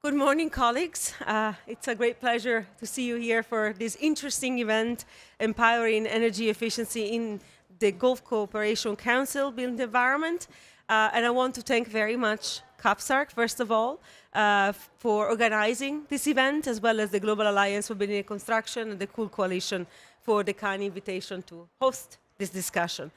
Good morning, colleagues. It's a great pleasure to see you here for this interesting event, Empowering Energy Efficiency in the Gulf Cooperation Council Built Environment. And I want to thank very much CAPSARC, first of all, for organizing this event, as well as the Global Alliance for Building and Construction and the Cool Coalition for the kind invitation to host this discussion.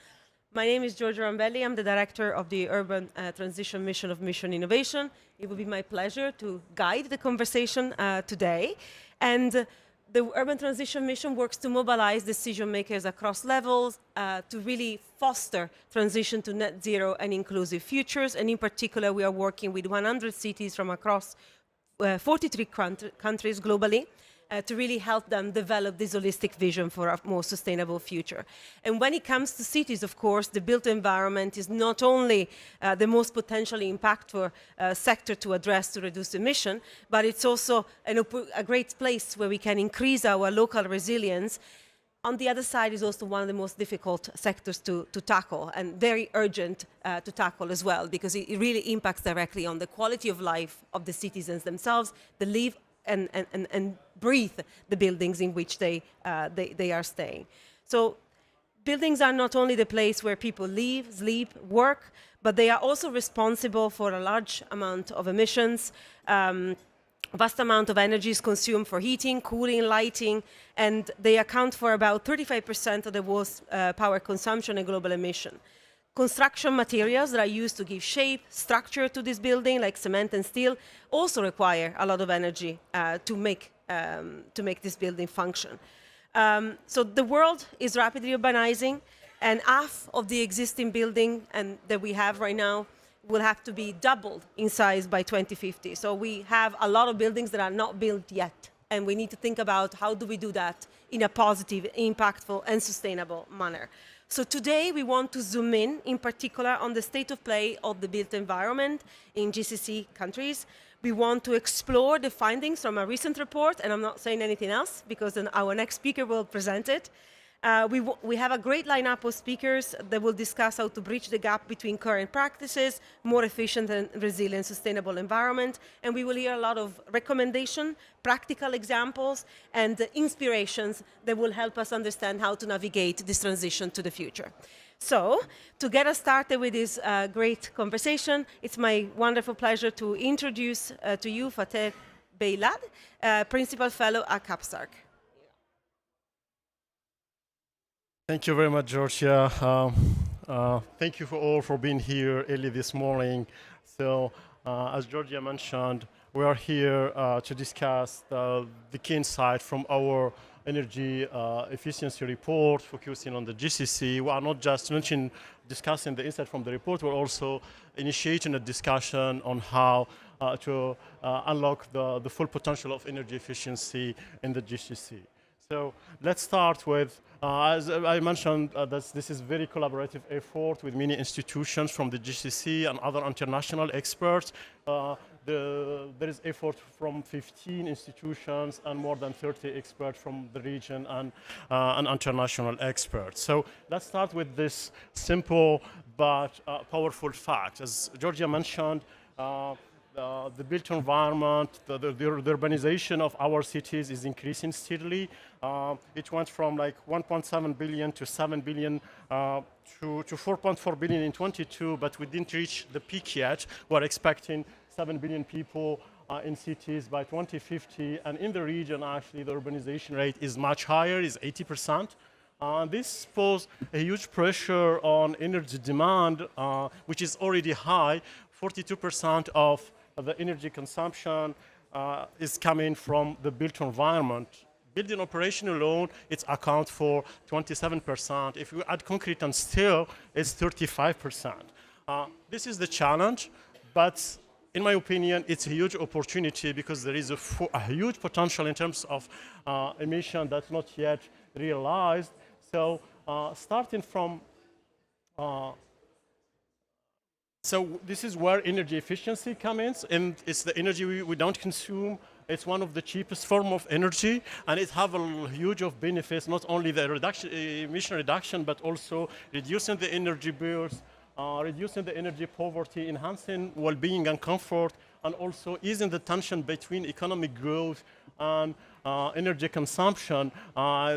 My name is Giorgio Rambelli. I'm the director of the Urban Transition Mission of Mission Innovation. It will be my pleasure to guide the conversation today. And the Urban Transition Mission works to mobilize decision makers across levels to really foster transition to net zero and inclusive futures. And in particular, we are working with 100 cities from across 43 countries globally to really help them develop this holistic vision for a more sustainable future. And when it comes to cities, of course, the built environment is not only the most potentially impactful sector to address to reduce emission, but it's also a great place where we can increase our local resilience. On the other side is also one of the most difficult sectors to tackle, and very urgent to tackle as well, because it really impacts directly on the quality of life of the citizens themselves, the live and breathe the buildings in which they are staying. So buildings are not only the place where people live, sleep, work, but they are also responsible for a large amount of emissions. Vast amount of energy is consumed for heating, cooling, lighting, and they account for about 35% of the world's power consumption and global emission. Construction materials that are used to give shape, structure to this building, like cement and steel, also require a lot of energy to make this building function. So the world is rapidly urbanizing, and half of the existing building that we have right now will have to be doubled in size by 2050. So we have a lot of buildings that are not built yet, and we need to think about how do we do that in a positive, impactful, and sustainable manner. So today we want to zoom in particular, on the state of play of the built environment in GCC countries. We want to explore the findings from a recent report, and I'm not saying anything else because then our next speaker will present it. We have a great lineup of speakers that will discuss how to bridge the gap between current practices, more efficient and resilient sustainable environment, and we will hear a lot of recommendations, practical examples, and inspirations that will help us understand how to navigate this transition to the future. So, to get us started with this great conversation, it's my wonderful pleasure to introduce to you Fateh Beilad, Principal Fellow at CAPSARC. Thank you very much, Georgia. Thank you all for being here early this morning. So, as Georgia mentioned, we are here to discuss the key insight from our energy efficiency report, focusing on the GCC. We are not just discussing the insight from the report, we're also initiating a discussion on how to unlock the full potential of energy efficiency in the GCC. So let's start with, as I mentioned, this is a very collaborative effort with many institutions from the GCC and other international experts. There is effort from 15 institutions and more than 30 experts from the region and international experts. So let's start with this simple but powerful fact. As Georgia mentioned, the built environment, the urbanization of our cities is increasing steadily. It went from like 1.7 billion to 7 billion to 4.4 billion in 22, but we didn't reach the peak yet. We're expecting 7 billion people in cities by 2050, and in the region, actually, the urbanization rate is much higher, is 80%. This poses a huge pressure on energy demand, which is already high. 42% of the energy consumption is coming from the built environment. Building operation alone, it accounts for 27%. If you add concrete and steel, it's 35%. This is the challenge, but in my opinion, it's a huge opportunity because there is a huge potential in terms of emission that's not yet realized. So starting from So this is where energy efficiency comes in, and it's the energy we don't consume. It's one of the cheapest form of energy, and it have a huge of benefits, not only the emission reduction, but also reducing the energy bills, reducing the energy poverty, enhancing well-being and comfort and also easing the tension between economic growth and energy consumption,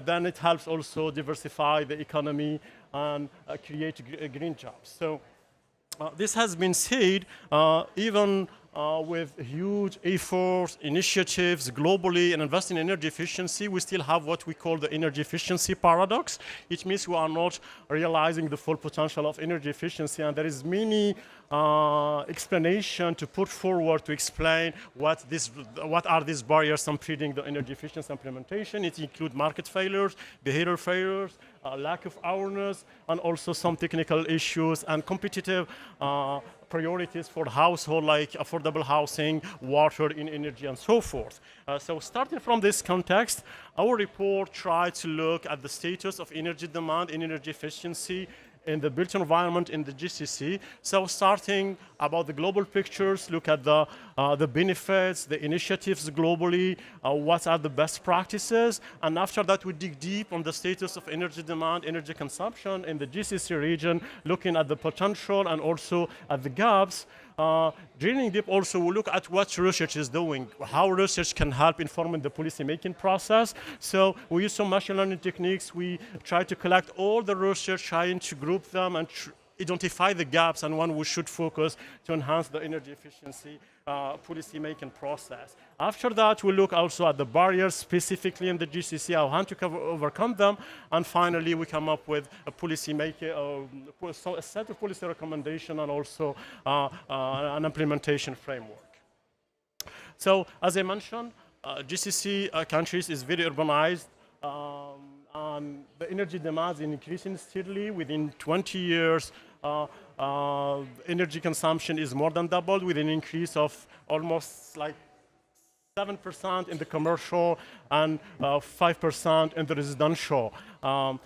then it helps also diversify the economy and create green jobs. So this has been said, even with huge efforts, initiatives globally and investing in energy efficiency, we still have what we call the energy efficiency paradox. It means we are not realizing the full potential of energy efficiency, and there is many explanation to put forward to explain what are these barriers impeding the energy efficiency implementation. It includes market failures, behavioral failures, lack of awareness, and also some technical issues and competitive priorities for household, like affordable housing, water, in energy, and so forth. So starting from this context, our report tried to look at the status of energy demand and energy efficiency in the built environment in the GCC. So starting about the global pictures, look at the benefits, the initiatives globally, what are the best practices, and after that we dig deep on the status of energy demand, energy consumption in the GCC region, looking at the potential and also at the gaps. Drilling deep also, we look at what research is doing, how research can help informing the policy-making process. So we use some machine learning techniques. We try to collect all the research, trying to group them and identify the gaps and when we should focus to enhance the energy efficiency policy-making process. After that, we look also at the barriers specifically in the GCC, how to overcome them, and finally we come up with a policy-making, a set of policy recommendations and also an implementation framework. So, as I mentioned, GCC countries is very urbanized. And the energy demand is increasing steadily. Within 20 years, energy consumption is more than doubled, with an increase of almost like 7% in the commercial and 5% in the residential.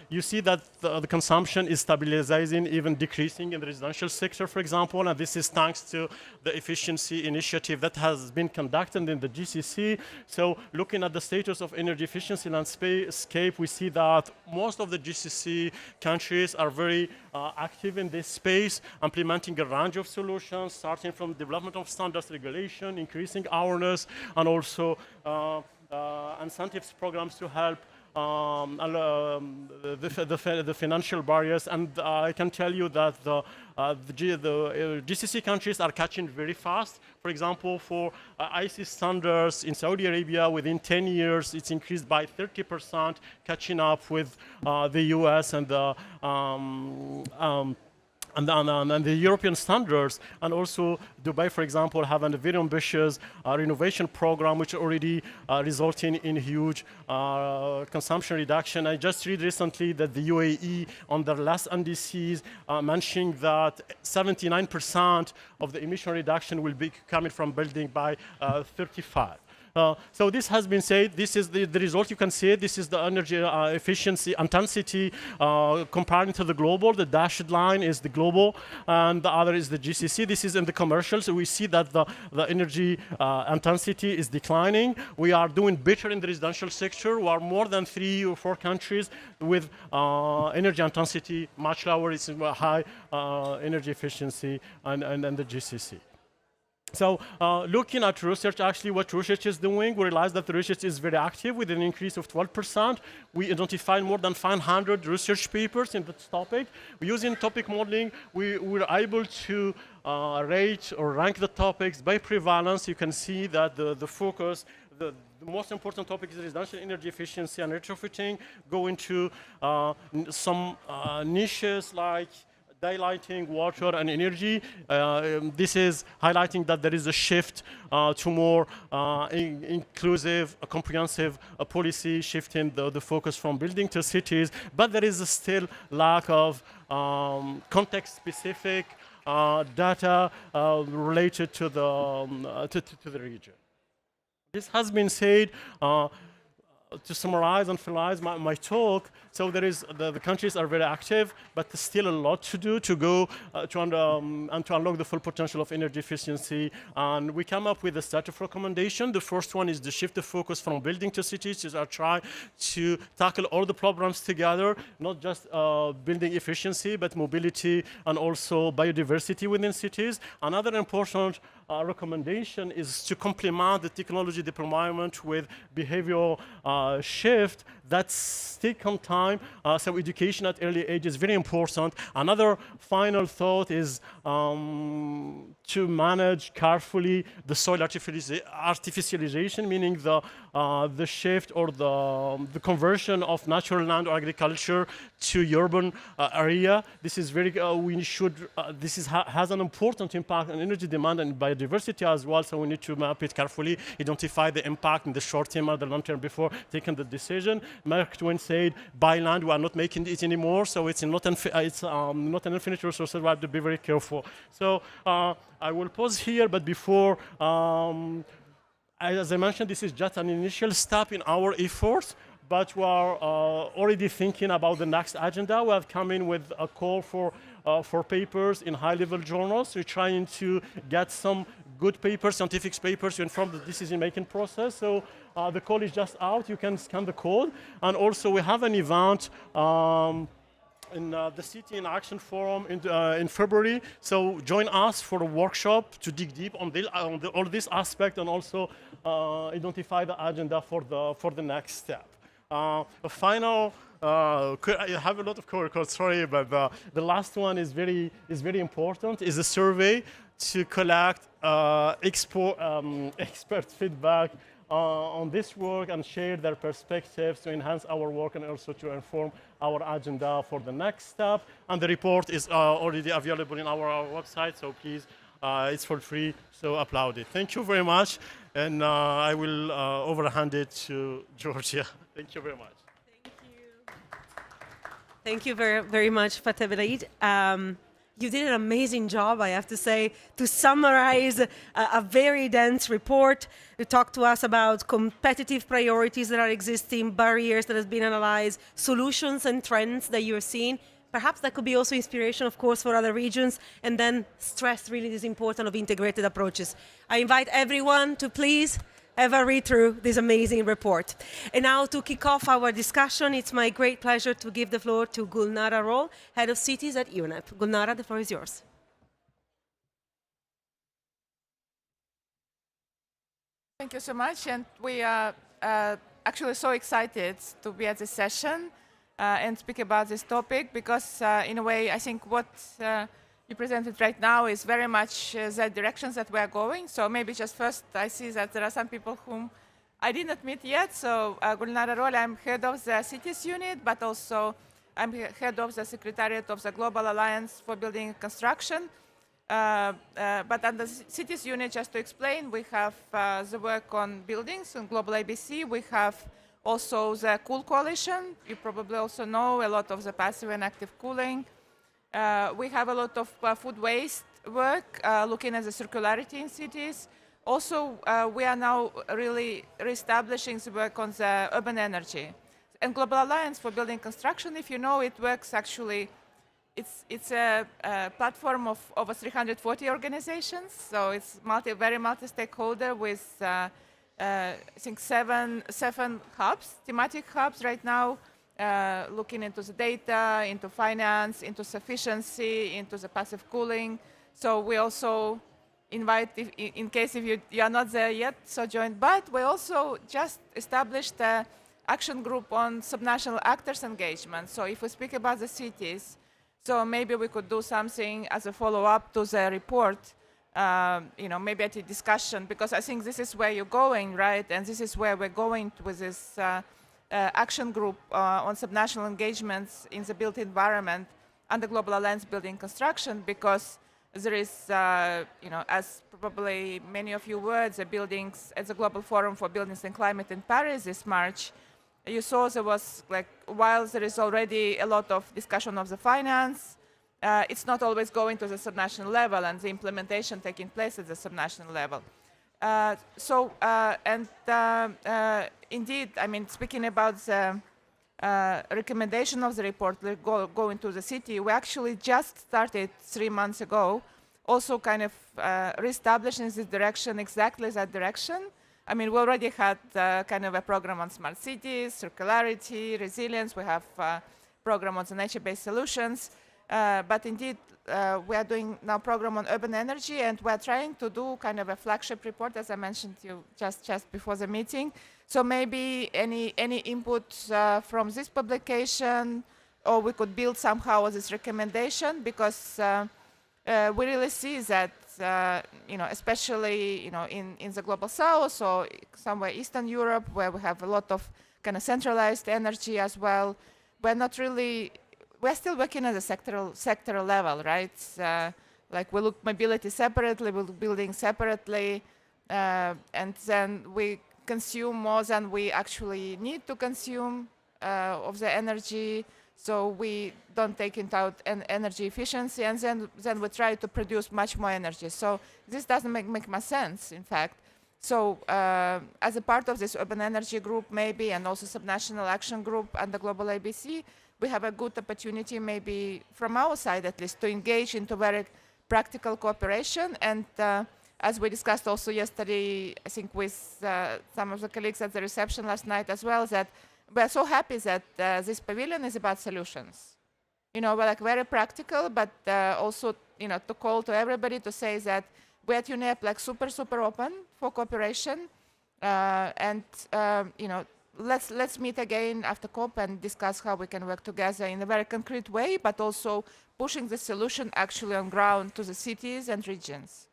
You see that the consumption is stabilizing, even decreasing in the residential sector, for example, and this is thanks to the efficiency initiative that has been conducted in the GCC. So looking at the status of energy efficiency landscape, we see that most of the GCC countries are very active in this space, implementing a range of solutions, starting from development of standards regulation, increasing awareness, and also incentives programs to help the financial barriers. And I can tell you that the GCC countries are catching very fast. For example, for IC standards in Saudi Arabia, within 10 years, it's increased by 30%, catching up with the US and the and the European standards. And also Dubai, for example, have a very ambitious renovation program, which already resulting in huge consumption reduction. I just read recently that the UAE, on their last NDCs, mentioning that 79% of the emission reduction will be coming from building by 35. So this has been said. This is the result. You can see it. This is the energy efficiency intensity comparing to the global. The dashed line is the global, and the other is the GCC. This is in the commercial. So we see that the energy intensity is declining. We are doing better in the residential sector. We are more than 3 or 4 countries with energy intensity much lower. It's high energy efficiency and the GCC. So looking at research, actually what research is doing, we realize that the research is very active with an increase of 12%. We identified more than 500 research papers in this topic. Using topic modeling, we were able to rate or rank the topics by prevalence. You can see that the focus, the most important topic is residential energy efficiency and retrofitting, go into some niches like daylighting, water, and energy. This is highlighting that there is a shift to more inclusive, comprehensive policy, shifting the focus from building to cities, but there is still lack of context-specific data related to the region. This has been said. To summarize and finalize my talk, so there is the countries are very active, but there's still a lot to do to go to unlock the full potential of energy efficiency. And we come up with a set of recommendations. The first one is to shift the focus from building to cities, to try to tackle all the problems together, not just building efficiency, but mobility and also biodiversity within cities. Another important recommendation is to complement the technology deployment with behavioral shift. That's taken time. So education at early age is very important. Another final thought is to manage carefully the soil artificialization, meaning the shift or the conversion of natural land or agriculture to urban area. This is very, this has an important impact on energy demand and biodiversity as well, so we need to map it carefully, identify the impact in the short term or the long term before taking the decision. Mark Twain said, buy land, we are not making it anymore, so it's not an infinite resource, so we have to be very careful. So I will pause here, but before, as I mentioned, this is just an initial step in our efforts, but we are already thinking about the next agenda. We have come in with a call for papers in high-level journals. We're trying to get some good papers, scientific papers, to inform the decision-making process. So the call is just out. You can scan the code. And also we have an event in the City in Action Forum in February. So join us for a workshop to dig deep on all this aspect and also identify the agenda for the next step. A final, I have a lot of codes, sorry, but the last one is very important, is a survey to collect expert feedback on this work and share their perspectives to enhance our work and also to inform our agenda for the next step. And the report is already available in our website, so please, it's for free, so upload it. Thank you very much, and I will overhand it to Georgia. Thank you very much. Thank you. Thank you very, very much, Fateh Belaid. You did an amazing job, I have to say, to summarize a very dense report. You talked to us about competitive priorities that are existing, barriers that have been analyzed, solutions and trends that you're seeing. Perhaps that could be also inspiration, of course, for other regions, and then stress really this importance of integrated approaches. I invite everyone to please have a read through this amazing report. And now to kick off our discussion, it's my great pleasure to give the floor to Gulnara Rol, Head of Cities at UNEP. Gulnara, the floor is yours. Thank you so much, and we are actually so excited to be at this session and speak about this topic because in a way I think what you presented right now is very much the directions that we are going. So maybe just first I see that there are some people whom I did not meet yet. So Gulnara Rol, I'm head of the Cities unit, but also I'm head of the Secretariat of the Global Alliance for Building and Construction. But under the Cities unit, just to explain, we have the work on buildings and Global ABC. We have also the Cool Coalition. You probably also know a lot of the passive and active cooling. We have a lot of food waste work, looking at the circularity in cities. Also, we are now really reestablishing the work on the urban energy. And Global Alliance for Building Construction, if you know, it works actually, it's a platform of over 340 organizations. So it's very multi-stakeholder with, I think, seven hubs, thematic hubs right now, looking into the data, into finance, into sufficiency, into the passive cooling. So we also invite, in case if you are not there yet, so join. But we also just established an action group on subnational actors engagement. So if we speak about the cities, so maybe we could do something as a follow-up to the report, maybe at a discussion, because I think this is where you're going, right? And this is where we're going with this action group on subnational engagements in the built environment and the Global Alliance Building Construction, because there is, as probably many of you were, the buildings at the Global Forum for Buildings and Climate in Paris this March. You saw there was, while there is already a lot of discussion of the finance, it's not always going to the subnational level and the implementation taking place at the subnational level. Indeed, I mean, speaking about the recommendation of the report going to the city, we actually just started 3 months ago, also kind of reestablishing this direction, exactly that direction. I mean, we already had kind of a program on smart cities, circularity, resilience. We have a program on the nature-based solutions. But indeed, we are doing now program on urban energy, and we're trying to do kind of a flagship report, as I mentioned to you just before the meeting. So maybe any input from this publication, or we could build somehow this recommendation, because we really see that especially in the global south or somewhere Eastern Europe, where we have a lot of kind of centralized energy as well, we're still working at a sectoral level, right? Like we look mobility separately, we look building separately, and then we consume more than we actually need to consume of the energy. So we don't take into account energy efficiency, and then we try to produce much more energy. So this doesn't make much sense, in fact. So as a part of this urban energy group, maybe, and also subnational action group and the global ABC, we have a good opportunity, maybe from our side at least, to engage into very practical cooperation. And as we discussed also yesterday, I think with some of the colleagues at the reception last night as well, that we're so happy that this pavilion is about solutions. We're like very practical, but also, to call to everybody to say that we're at UNEP like super open for cooperation, and let's meet again after COP and discuss how we can work together in a very concrete way, but also pushing the solution actually on ground to the cities and regions.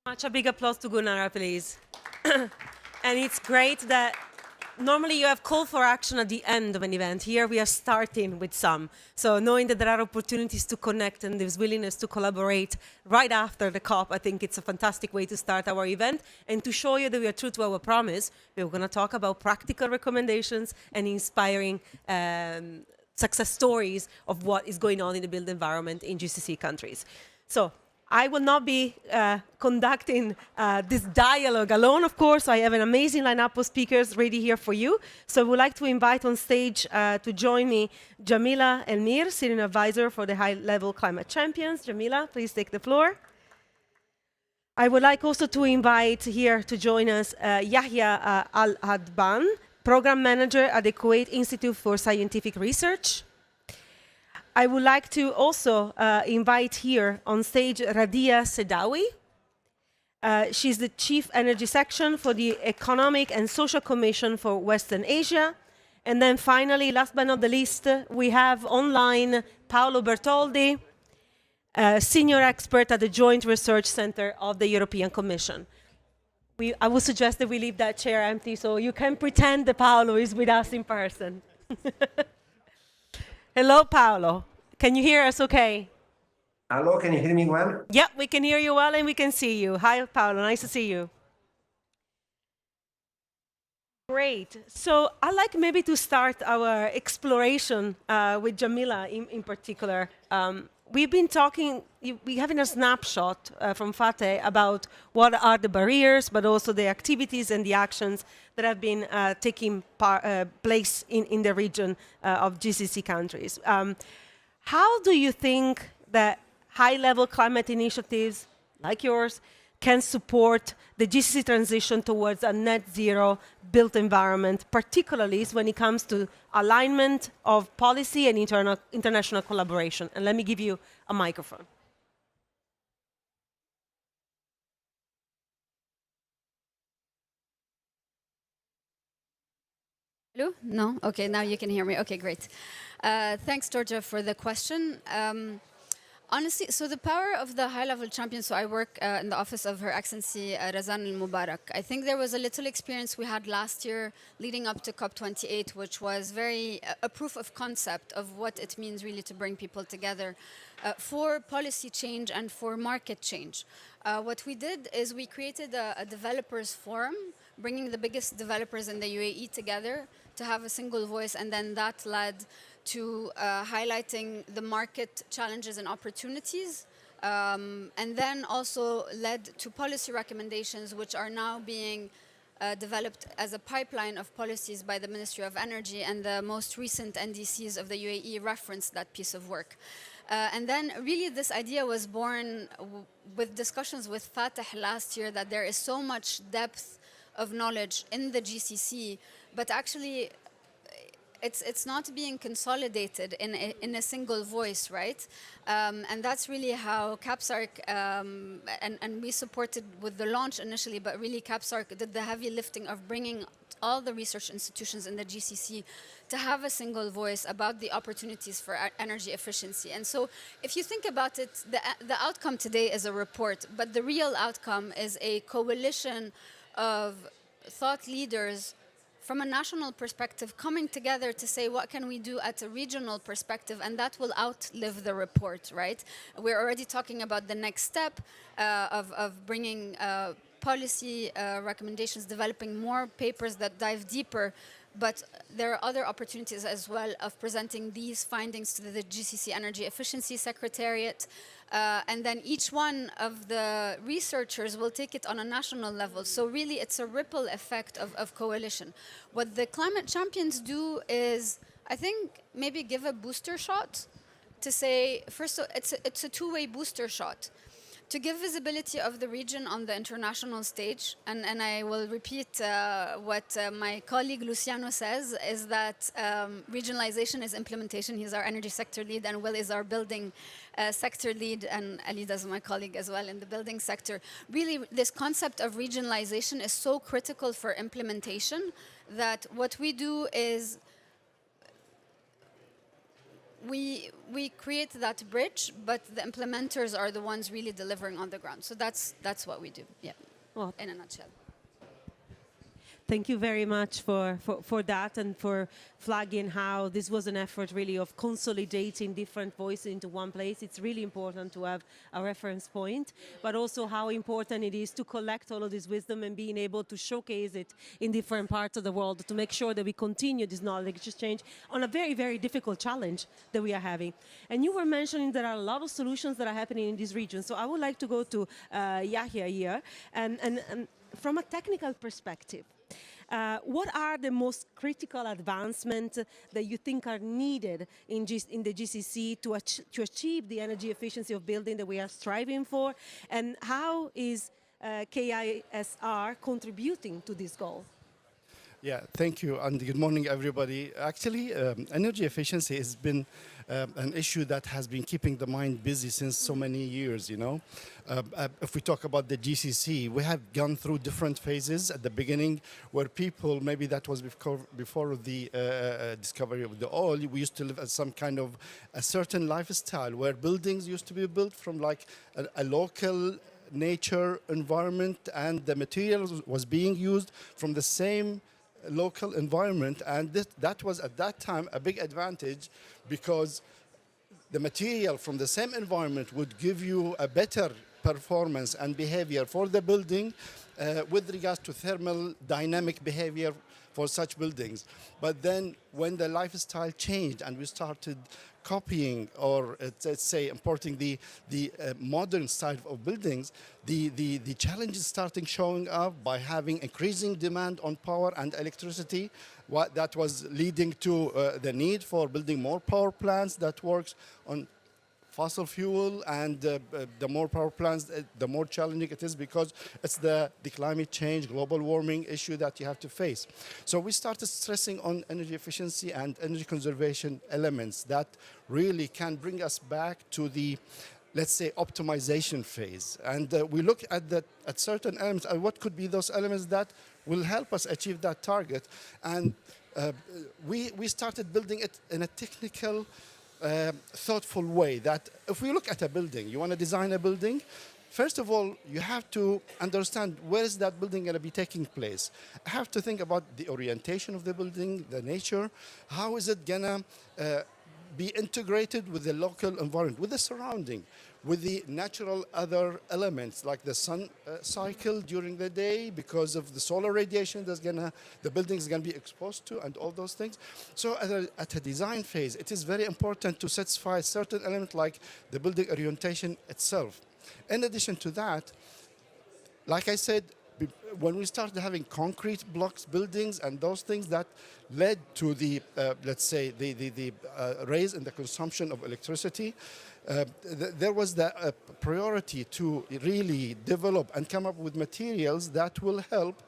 Much a big applause to Gunnar, please. And it's great that normally you have call for action at the end of an event. Here we are starting with some. So knowing that there are opportunities to connect and there's willingness to collaborate right after the COP, I think it's a fantastic way to start our event. And to show you that we are true to our promise, we're going to talk about practical recommendations and inspiring success stories of what is going on in the built environment in GCC countries. So I will not be conducting this dialogue alone, of course. I have an amazing lineup of speakers ready here for you. So I would like to invite on stage to join me Jamila Elmir, Senior Advisor for the High-Level Climate Champions. Jamila, please take the floor. I would like also to invite here to join us Yahya Al-Adban, Program Manager at the Kuwait Institute for Scientific Research. I would like to also invite here on stage Radia Sedawi. She's the Chief Energy Section for the Economic and Social Commission for Western Asia. And then finally, last but not the least, we have online Paolo Bertoldi, Senior Expert at the Joint Research Center of the European Commission. I would suggest that we leave that chair empty so you can pretend that Paolo is with us in person. Hello, Paolo. Can you hear us okay? Hello, can you hear me well? Yeah, we can hear you well and we can see you. Hi, Paolo. Nice to see you. Great. So I'd like maybe to start our exploration with Jamila in particular. We've been talking, we're having a snapshot from Fateh about what are the barriers, but also the activities and the actions that have been taking place in the region of GCC countries. How do you think that high-level climate initiatives like yours can support the GCC transition towards a net zero built environment, particularly when it comes to alignment of policy and international collaboration? And let me give you a microphone. Hello? No? Okay, now you can hear me. Okay, great. Thanks, Georgia, for the question. Honestly, so the power of the high-level champion, so I work in the office of Her Excellency Razan Al-Mubarak. I think there was a little experience we had last year leading up to COP28, which was a proof of concept of what it means really to bring people together for policy change and for market change. What we did is we created a developers forum, bringing the biggest developers in the UAE together to have a single voice, and then that led to highlighting the market challenges and opportunities, and then also led to policy recommendations which are now being developed as a pipeline of policies by the Ministry of Energy, and the most recent NDCs of the UAE referenced that piece of work. And then really this idea was born with discussions with Fateh last year, that there is so much depth of knowledge in the GCC, but actually it's not being consolidated in a single voice, right? And that's really how CAPSARC, and we supported with the launch initially, but really CAPSARC did the heavy lifting of bringing all the research institutions in the GCC to have a single voice about the opportunities for energy efficiency. And so if you think about it, the outcome today is a report, but the real outcome is a coalition of thought leaders from a national perspective coming together to say what can we do at a regional perspective, and that will outlive the report, right? We're already talking about the next step of bringing policy recommendations, developing more papers that dive deeper, but there are other opportunities as well of presenting these findings to the GCC Energy Efficiency Secretariat, and then each one of the researchers will take it on a national level. So really it's a ripple effect of coalition. What the climate champions do is, I think, maybe give a booster shot to say, first, it's a two-way booster shot to give visibility of the region on the international stage. And I will repeat what my colleague Luciano says, is that regionalization is implementation. He's our energy sector lead, and Will is our building sector lead, and Alida is my colleague as well in the building sector. Really, this concept of regionalization is so critical for implementation that what we do is we create that bridge, but the implementers are the ones really delivering on the ground. So that's what we do, yeah, Well, in a nutshell. thank you very much for that and for flagging how this was an effort really of consolidating different voices into one place. It's really important to have a reference point, but also how important it is to collect all of this wisdom and being able to showcase it in different parts of the world to make sure that we continue this knowledge exchange on a very, very difficult challenge that we are having. And you were mentioning there are a lot of solutions that are happening in this region. So I would like to go to Yahya here and from a technical perspective, what are the most critical advancements that you think are needed in the GCC to achieve the energy efficiency of building that we are striving for? And how is KISR contributing to this goal? Yeah, thank you, and good morning, everybody. Actually, energy efficiency has been an issue that has been keeping the mind busy since so many years, you know. If we talk about the GCC, we have gone through different phases at the beginning where people, maybe that was before the discovery of the oil, we used to live at some kind of a certain lifestyle where buildings used to be built from like a local nature environment, and the materials was being used from the same local environment, and that was at that time a big advantage because the material from the same environment would give you a better performance and behavior for the building with regards to thermal dynamic behavior for such buildings. But then when the lifestyle changed and we started copying or let's say importing the modern style of buildings, the challenges starting showing up by having increasing demand on power and electricity. What that was leading to the need for building more power plants that works on fossil fuel, and the more power plants, the more challenging it is because it's the climate change, global warming issue that you have to face. So we started stressing on energy efficiency and energy conservation elements that really can bring us back to the, let's say, optimization phase. And we look at certain elements and what could be those elements that will help us achieve that target. And we started building it in a technical, thoughtful way that if we look at a building, you want to design a building, first of all, you have to understand where is that building going to be taking place. I have to think about the orientation of the building, the nature, how is it going to be integrated with the local environment, with the surrounding, with the natural other elements like the sun cycle during the day because of the solar radiation that's the building is going to be exposed to, and all those things. So at a design phase, it is very important to satisfy certain elements like the building orientation itself. In addition to that, like I said, when we started having concrete blocks buildings and those things, that led to the, let's say, the raise in the consumption of electricity. There was the priority to really develop and come up with materials that will help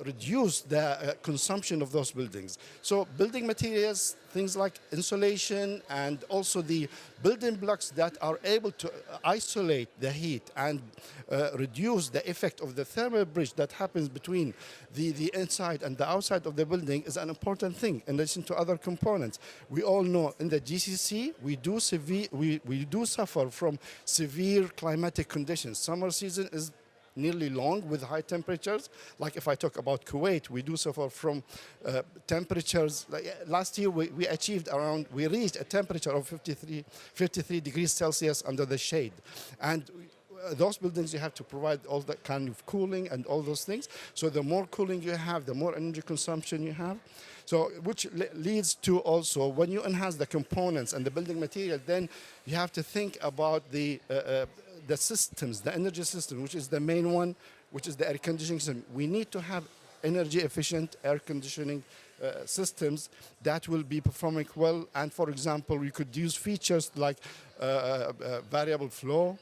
reduce the consumption of those buildings. So building materials, things like insulation, and also the building blocks that are able to isolate the heat and reduce the effect of the thermal bridge that happens between the inside and the outside of the building is an important thing in addition to other components. We all know in the GCC we do suffer from severe climatic conditions. Summer season is nearly long with high temperatures. Like if I talk about Kuwait, we do suffer from temperatures. Like last year we reached a temperature of 53 degrees Celsius under the shade. And those buildings, you have to provide all that kind of cooling and all those things. So the more cooling you have, the more energy consumption you have. So which leads to also, when you enhance the components and the building material, then you have to think about the systems, the energy system, which is the main one, which is the air conditioning system. We need to have energy efficient air conditioning systems that will be performing well. And for example, we could use features like variable flow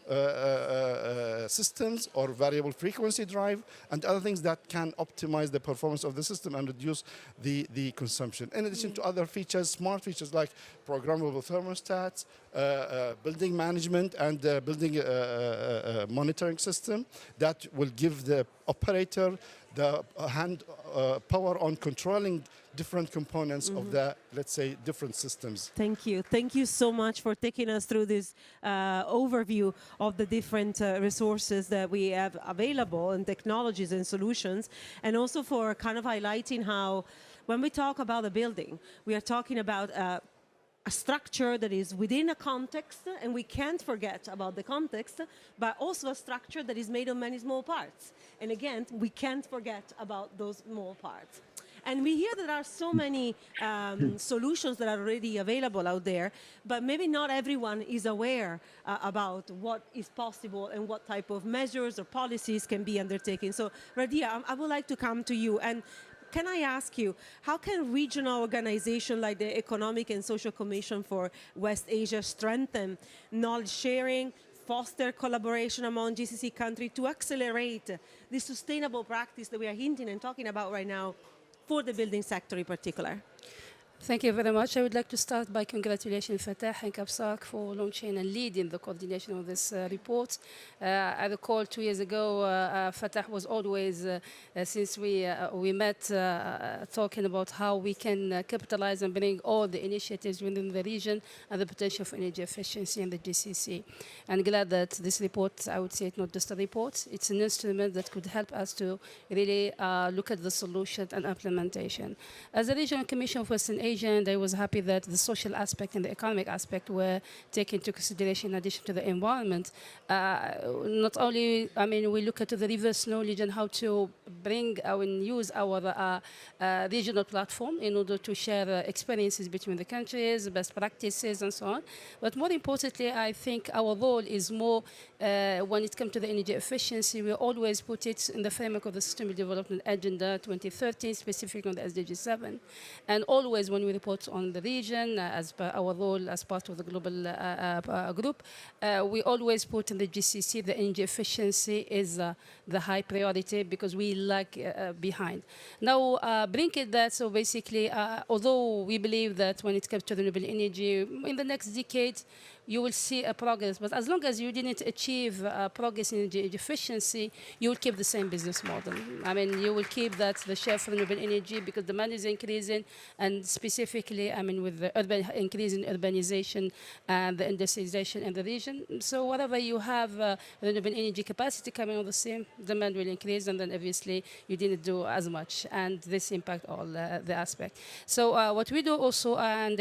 systems or variable frequency drive and other things that can optimize the performance of the system and reduce the consumption. In addition to other features, smart features like programmable thermostats, building management and building monitoring system that will give the operator the power on controlling different components of the, let's say, different systems. Thank you. Thank you so much for taking us through this overview of the different resources that we have available and technologies and solutions, and also for kind of highlighting how when we talk about a building, we are talking about a structure that is within a context, and we can't forget about the context, but also a structure that is made of many small parts. And again, we can't forget about those small parts. And we hear that there are so many solutions that are already available out there, but maybe not everyone is aware about what is possible and what type of measures or policies can be undertaken. So, Radia, I would like to come to you. And can I ask you, how can regional organizations like the Economic and Social Commission for West Asia strengthen knowledge sharing, foster collaboration among GCC countries to accelerate the sustainable practice that we are hinting and talking about right now for the building sector in particular? Thank you very much. I would like to start by congratulating Fatah and Kapsak for launching and leading the coordination of this report. I recall 2 years ago, Fatah was always, since we met, talking about how we can capitalize and bring all the initiatives within the region and the potential for energy efficiency in the GCC. I'm glad that this report, I would say it's not just a report, it's an instrument that could help us to really look at the solution and implementation. As a regional commission of Western Asia, and I was happy that the social aspect and the economic aspect were taken into consideration in addition to the environment. Not only, I mean, we look at the reverse knowledge and how to bring and use our regional platform in order to share experiences between the countries, best practices, and so on. But more importantly, I think our role is more when it comes to the energy efficiency. We always put it in the framework of the Sustainable Development Agenda 2030, specifically on the SDG 7, and always when we report on the region as per our role as part of the global group, we always put in the GCC the energy efficiency is the high priority because we lag behind. Now, bringing that, so basically, although we believe that when it comes to renewable energy, in the next decade, you will see a progress. But as long as you didn't achieve progress in energy efficiency, you will keep the same business model. I mean, you will keep that the share of renewable energy because demand is increasing, and specifically, I mean, with the increase in urbanization and the industrialization in the region. So whatever you have renewable energy capacity coming on the same, demand will increase, and then obviously you didn't do as much, and this impact all the aspect. So what we do also, and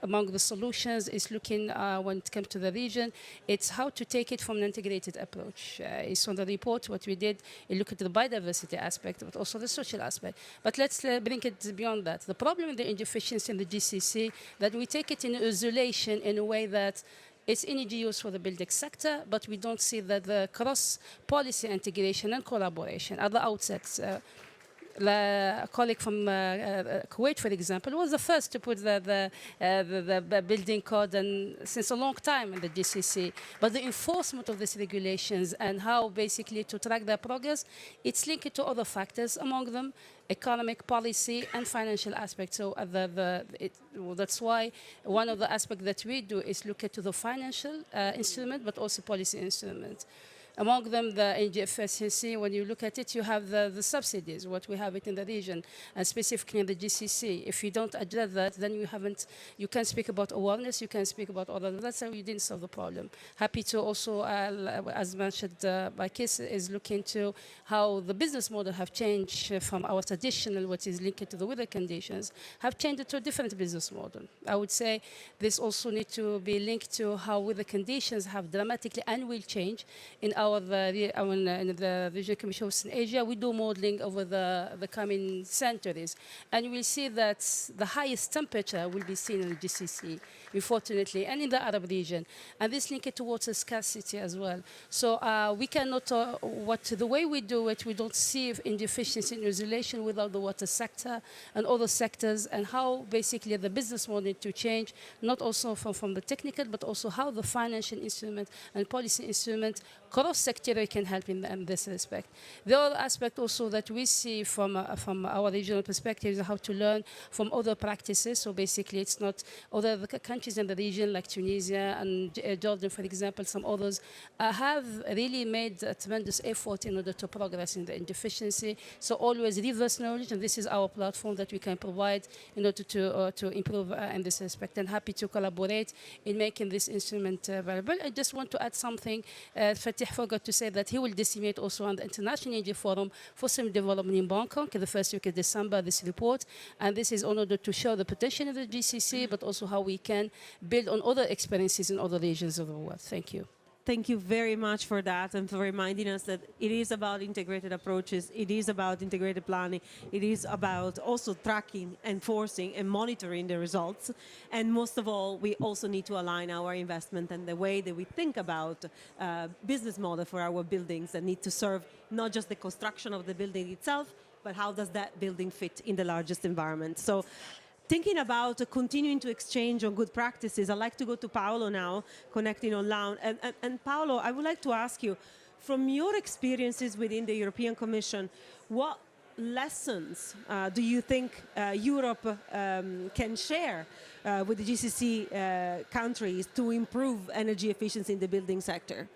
among the solutions, is looking when it comes to the region, it's how to take it from an integrated approach. It's on the report, what we did, we look at the biodiversity aspect, but also the social aspect. But let's bring it beyond that. The problem with the energy efficiency in the GCC, that we take it in isolation in a way that it's energy use for the building sector, but we don't see that the cross-policy integration and collaboration at the outsets. a colleague from Kuwait, for example, was the first to put the building code and since a long time in the GCC. But the enforcement of these regulations and how basically to track their progress, it's linked to other factors, among them economic policy and financial aspects. So that's why one of the aspects that we do is look at the financial instrument, but also policy instrument. Among them, the energy efficiency, when you look at it, you have the subsidies, what we have it in the region, and specifically in the GCC. If you don't address that, then you can speak about awareness, you can speak about other, that's how you didn't solve the problem. Happy to also, as mentioned by Kiss, is look into how the business model have changed from our traditional, what is linked to the weather conditions, have changed to a different business model. I would say this also needs to be linked to how weather conditions have dramatically and will change in in the Regional Commission in Asia. We do modeling over the coming centuries, and you will see that the highest temperature will be seen in the GCC, unfortunately, and in the Arab region, and this linked to water scarcity as well. So we cannot, the way we do it, we don't see in deficiency in isolation without the water sector and other sectors, and how basically the business model need to change, not also from the technical, but also how the financial instrument and policy instrument cross-sector can help in this respect. The other aspect also that we see from our regional perspective is how to learn from other practices. So basically it's not other countries in the region like Tunisia and Jordan, for example, some others have really made a tremendous effort in order to progress in the efficiency. So always reverse knowledge, and this is our platform that we can provide in order to improve in this respect, and happy to collaborate in making this instrument available. I just want to add something. Fatih forgot to say that he will disseminate also on the International Energy Forum for some development in Bangkok in the first week of December, this report. And this is in order to show the potential of the GCC, but also how we can build on other experiences in other regions of the world. Thank you. Thank you very much for that and for reminding us that it is about integrated approaches, it is about integrated planning, it is about also tracking, enforcing and monitoring the results. And most of all, we also need to align our investment and the way that we think about business model for our buildings that need to serve not just the construction of the building itself, but how does that building fit in the largest environment. So thinking about continuing to exchange on good practices, I'd like to go to Paolo now, connecting online. And Paolo, I would like to ask you, from your experiences within the European Commission, what lessons do you think Europe can share with the GCC countries to improve energy efficiency in the building sector?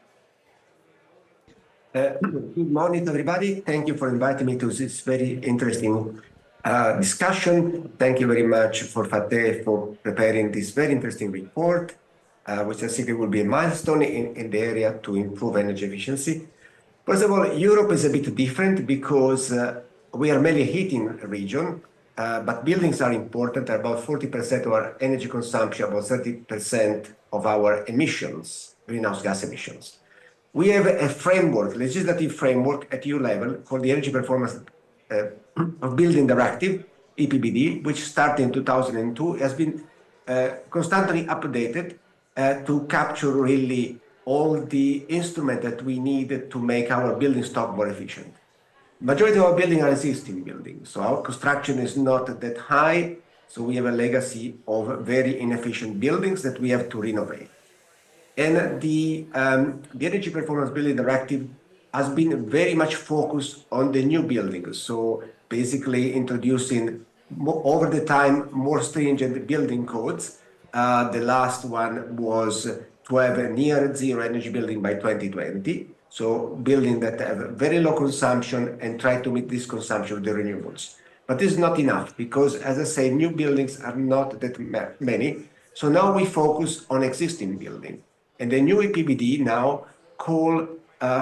Good morning, everybody. Thank you for inviting me to this very interesting discussion. Thank you very much for Fateh for preparing this very interesting report, which I think will be a milestone in the area to improve energy efficiency. First of all, Europe is a bit different because we are mainly a heating region, but buildings are important. About 40% of our energy consumption, about 30% of our emissions, greenhouse gas emissions. We have a framework, legislative framework at EU level called the Energy Performance of Building Directive, EPBD, which started in 2002, has been constantly updated to capture really all the instruments that we need to make our building stock more efficient. Majority of our buildings are existing buildings, so our construction is not that high, so we have a legacy of very inefficient buildings that we have to renovate. And the Energy Performance Building Directive has been very much focused on the new buildings. So basically introducing over the time more stringent building codes. The last one was to have a near zero energy building by 2020. So building that have very low consumption and try to meet this consumption with the renewables. But this is not enough because, as I say, new buildings are not that many. So now we focus on existing building. And the new EPBD now call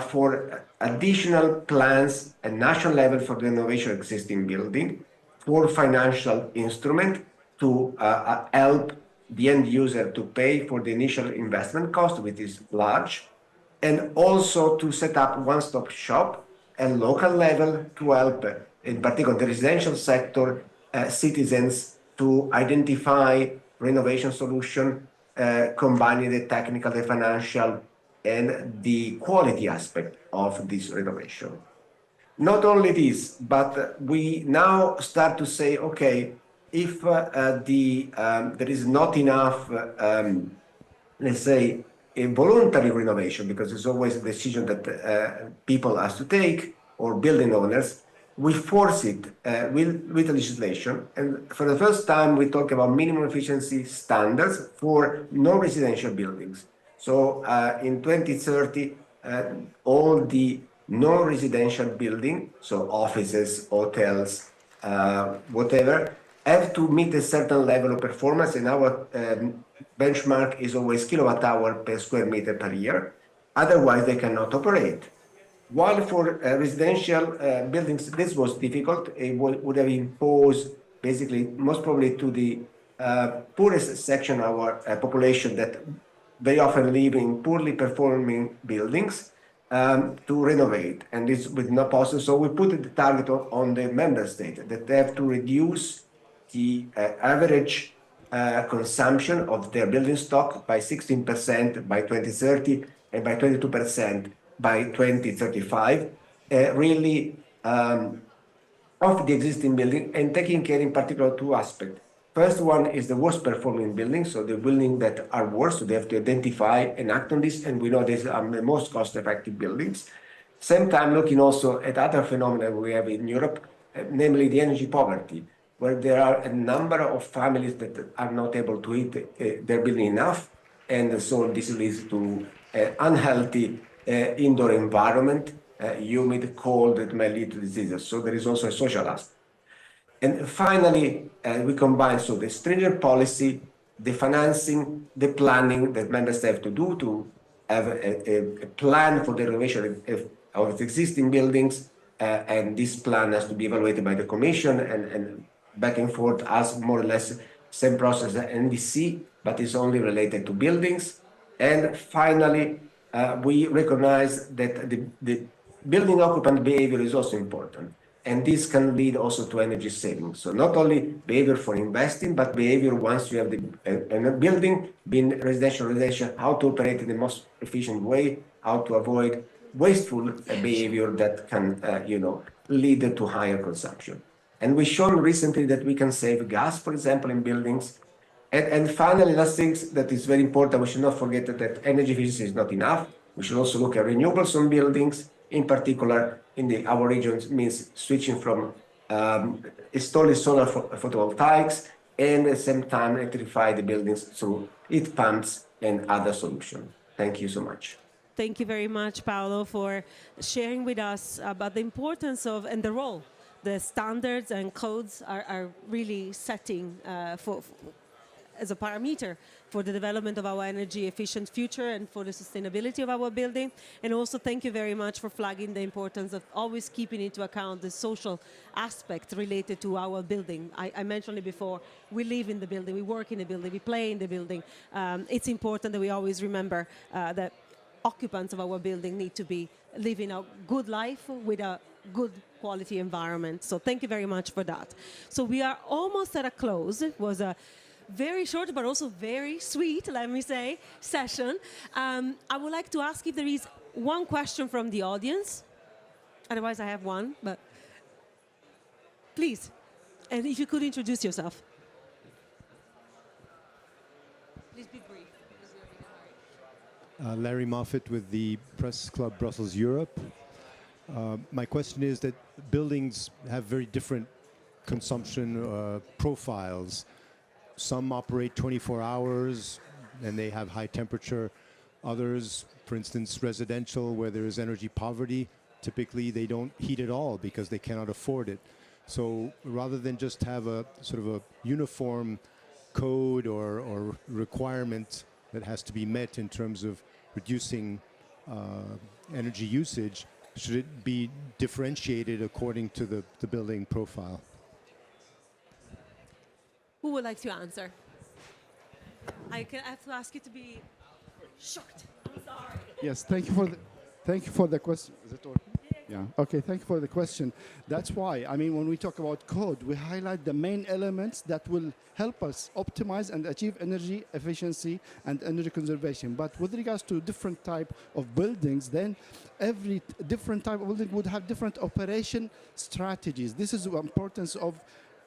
for additional plans at national level for the renovation of existing building, for financial instrument to help the end user to pay for the initial investment cost, which is large, and also to set up one-stop shop at local level to help, in particular the residential sector, citizens to identify renovation solution, combining the technical, the financial, and the quality aspect of this renovation. Not only this, but we now start to say, okay, if there is not enough, let's say, a voluntary renovation, because it's always a decision that people have to take, or building owners, we force it with legislation. And for the first time, we talk about minimum efficiency standards for non-residential buildings. So in 2030, all the non-residential building, so offices, hotels, whatever, have to meet a certain level of performance, and our benchmark is always kilowatt hour per square meter per year. Otherwise, they cannot operate. While for residential buildings, this was difficult. It would have imposed basically, most probably to the poorest section of our population that very often live in poorly performing buildings to renovate. And this was not possible. So we put the target on the member state that they have to reduce the average consumption of their building stock by 16% by 2030 and by 22% by 2035, really of the existing building, and taking care in particular two aspects. First one is the worst performing buildings, so the buildings that are worse, so they have to identify and act on this, and we know these are the most cost-effective buildings. Same time looking also at other phenomena we have in Europe, namely the energy poverty, where there are a number of families that are not able to heat their building enough, and so this leads to unhealthy indoor environment, humid, cold, that may lead to diseases. So there is also a social aspect. And finally, we combine so the stringent policy, the financing, the planning that member states have to do to have a plan for the renovation of its existing buildings, and this plan has to be evaluated by the Commission and back and forth as more or less same process as NDC, but it's only related to buildings. And finally, we recognize that the building occupant behavior is also important. And this can lead also to energy savings. So not only behavior for investing, but behavior once you have a building, being residential, how to operate in the most efficient way, how to avoid wasteful behavior that can, lead to higher consumption. And we've shown recently that we can save gas, for example, in buildings. And finally, last thing that is very important, we should not forget that energy efficiency is not enough. We should also look at renewables on buildings. In particular, in our regions, means switching from installing solar photovoltaics, and at the same time electrify the buildings through heat pumps and other solutions. Thank you so much. Thank you very much, Paolo, for sharing with us about the importance of and the role the standards and codes are really setting for as a parameter for the development of our energy efficient future and for the sustainability of our building. And also thank you very much for flagging the importance of always keeping into account the social aspect related to our building. I mentioned it before, we live in the building, we work in the building, we play in the building. It's important that we always remember that occupants of our building need to be living a good life with a good quality environment. So thank you very much for that. So we are almost at a close. It was a very short but also very sweet, let me say, session. I would like to ask if there is one question from the audience. Otherwise, I have one, but please. And if you could introduce yourself. Please be brief. Larry Moffat with the Press Club Brussels Europe. My question is that buildings have very different consumption profiles. Some operate 24 hours and they have high temperature. Others, for instance, residential, where there is energy poverty, typically they don't heat at all because they cannot afford it. So rather than just have a sort of a uniform code or requirement that has to be met in terms of reducing energy usage, should it be differentiated according to the building profile? Who would like to answer? I have to ask you to be short. I'm sorry. Yes, thank you for the question. Is it working? Yeah, Yeah. Okay. Thank you for the question. That's why, I mean, when we talk about code, we highlight the main elements that will help us optimize and achieve energy efficiency and energy conservation. But with regards to different type of buildings, then every different type of building would have different operation strategies. This is the importance of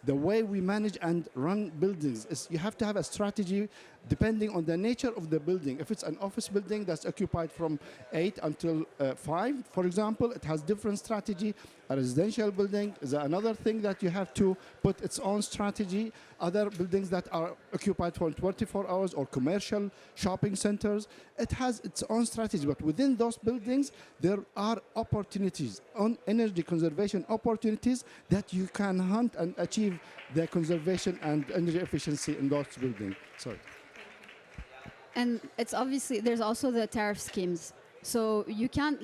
the way we manage and run buildings. Is you have to have a strategy depending on the nature of the building. If it's an office building that's occupied from 8 until 5, for example, it has different strategy. A residential building is another thing that you have to put its own strategy. Other buildings that are occupied for 24 hours or commercial shopping centers, it has its own strategy. But within those buildings, there are opportunities, on energy conservation opportunities that you can hunt and achieve the conservation and energy efficiency in those buildings. Sorry. And it's obviously, there's also the tariff schemes. So you can't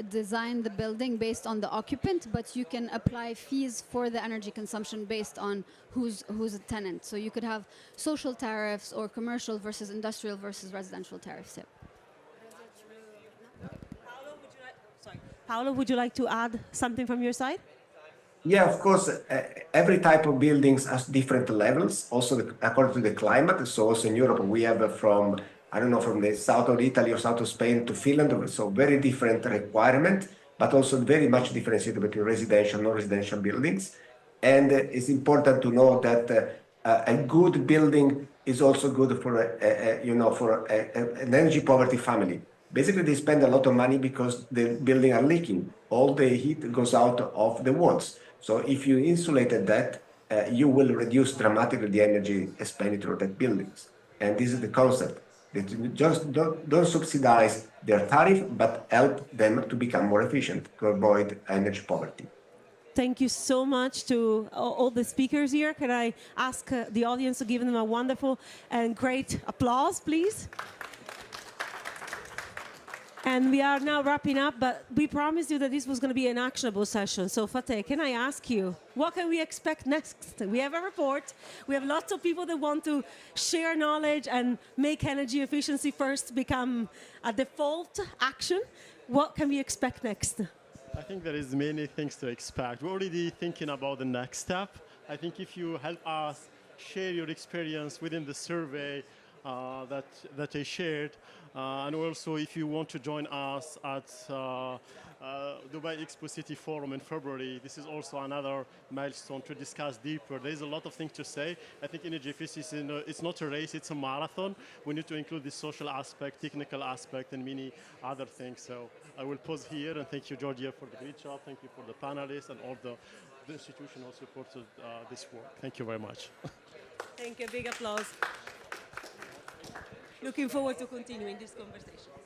design the building based on the occupant, but you can apply fees for the energy consumption based on who's a tenant. So you could have social tariffs or commercial versus industrial versus residential tariffs. Yeah. Paolo, would you like to add something from your side? Yeah, of course, every type of buildings has different levels, also according to the climate. So also in Europe, we have from, I don't know, from the south of Italy or south of Spain to Finland, so very different requirement, but also very much differentiated between residential and non-residential buildings. And it's important to know that a good building is also good for, an energy poverty family. Basically, they spend a lot of money because the building are leaking. All the heat goes out of the walls. So if you insulated that, you will reduce dramatically the energy expenditure of that buildings. And this is the concept, that you just don't subsidize their tariff, but help them to become more efficient, to avoid energy poverty. Thank you so much to all the speakers here. Can I ask the audience to give them a wonderful and great applause, please? And we are now wrapping up, but we promised you that this was going to be an actionable session. So Fateh, can I ask you, what can we expect next? We have a report. We have lots of people that want to share knowledge and make energy efficiency first become a default action. What can we expect next? I think there is many things to expect. We're already thinking about the next step. I think if you help us share your experience within the survey that I shared, and also if you want to join us at Dubai Expo City Forum in February, this is also another milestone to discuss deeper. There's a lot of things to say. I think energy efficiency, it's not a race, it's a marathon. We need to include the social aspect, technical aspect, and many other things. So I will pause here and thank you, Georgia, for the great job. Thank you for the panelists and all the institutional supported this work. Thank you very much. Thank you. Big applause. Looking forward to continuing this conversation.